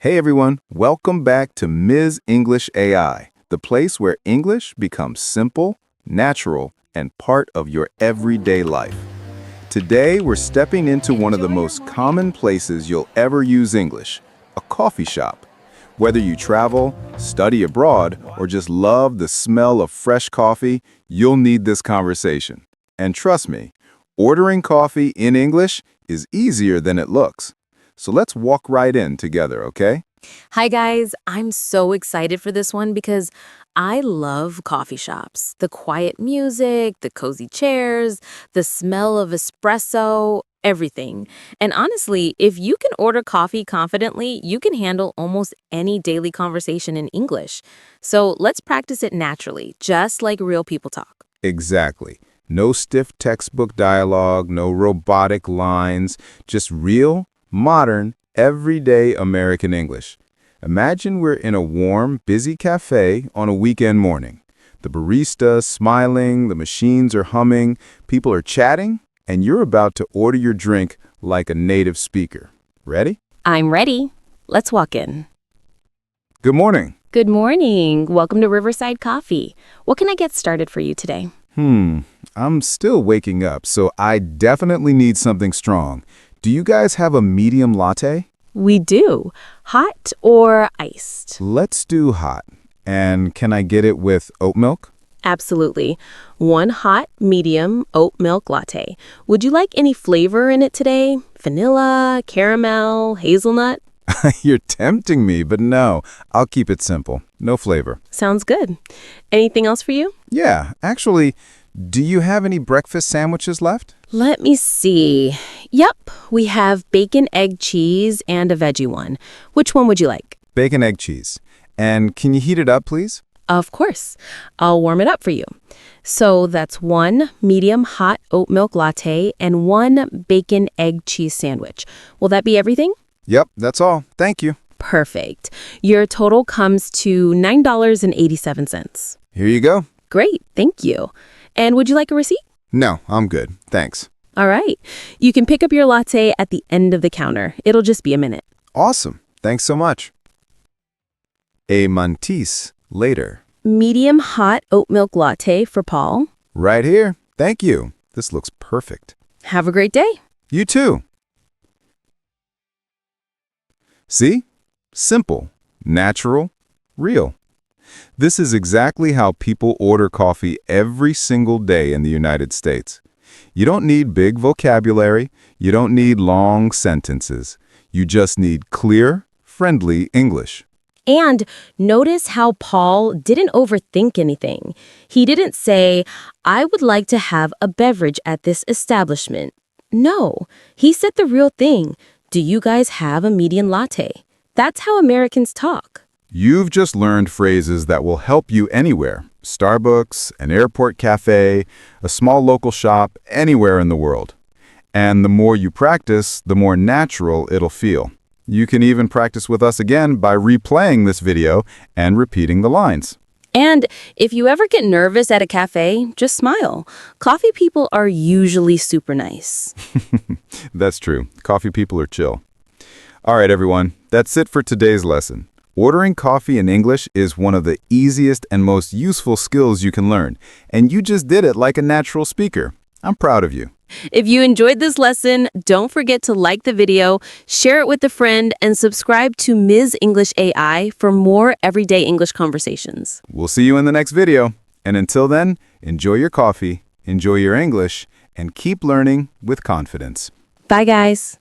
Hey everyone, welcome back to Ms. English AI, the place where English becomes simple, natural, and part of your everyday life. Today, we're stepping into one of the most common places you'll ever use English, a coffee shop. Whether you travel, study abroad, or just love the smell of fresh coffee, you'll need this conversation. And trust me, ordering coffee in English is easier than it looks. So let's walk right in together, okay? Hi guys, I'm so excited for this one because I love coffee shops. The quiet music, the cozy chairs, the smell of espresso, everything. And honestly, if you can order coffee confidently, you can handle almost any daily conversation in English. So let's practice it naturally, just like real people talk. Exactly. No stiff textbook dialogue, no robotic lines, just real, modern, everyday American English. Imagine we're in a warm, busy cafe on a weekend morning. The barista's smiling, the machines are humming, people are chatting, and you're about to order your drink like a native speaker. Ready? I'm ready. Let's walk in. Good morning. Good morning. Welcome to Riverside Coffee. What can I get started for you today? I'm still waking up, so I definitely need something strong. Do you guys have a medium latte? We do. Hot or iced? Let's do hot. And can I get it with oat milk? Absolutely. One hot, medium oat milk latte. Would you like any flavor in it today? Vanilla, caramel, hazelnut? You're tempting me, but no, I'll keep it simple. No flavor. Sounds good. Anything else for you? Yeah, actually, do you have any breakfast sandwiches left? Let me see. Yep, we have bacon, egg, cheese, and a veggie one. Which one would you like? Bacon, egg, cheese. And can you heat it up, please? Of course. I'll warm it up for you. So that's one medium hot oat milk latte and one bacon, egg, cheese sandwich. Will that be everything? Yep, that's all. Thank you. Perfect. Your total comes to $9.87. Here you go. Great, thank you. And would you like a receipt? No, I'm good. Thanks. All right. You can pick up your latte at the end of the counter. It'll just be a minute. Awesome. Thanks so much. A mantis later. Medium hot oat milk latte for Paul. Right here. Thank you. This looks perfect. Have a great day. You too. See? Simple, natural, real. This is exactly how people order coffee every single day in the United States. You don't need big vocabulary. You don't need long sentences. You just need clear, friendly English. And notice how Paul didn't overthink anything. He didn't say, I would like to have a beverage at this establishment. No, he said the real thing. Do you guys have a medium latte? That's how Americans talk. You've just learned phrases that will help you anywhere. Starbucks, an airport cafe, a small local shop, anywhere in the world. And the more you practice, the more natural it'll feel. You can even practice with us again by replaying this video and repeating the lines. And if you ever get nervous at a cafe, just smile. Coffee people are usually super nice. That's true. Coffee people are chill. All right, everyone. That's it for today's lesson. Ordering coffee in English is one of the easiest and most useful skills you can learn, and you just did it like a natural speaker. I'm proud of you. If you enjoyed this lesson, don't forget to like the video, share it with a friend, and subscribe to Ms. English AI for more everyday English conversations. We'll see you in the next video. And until then, enjoy your coffee, enjoy your English, and keep learning with confidence. Bye, guys.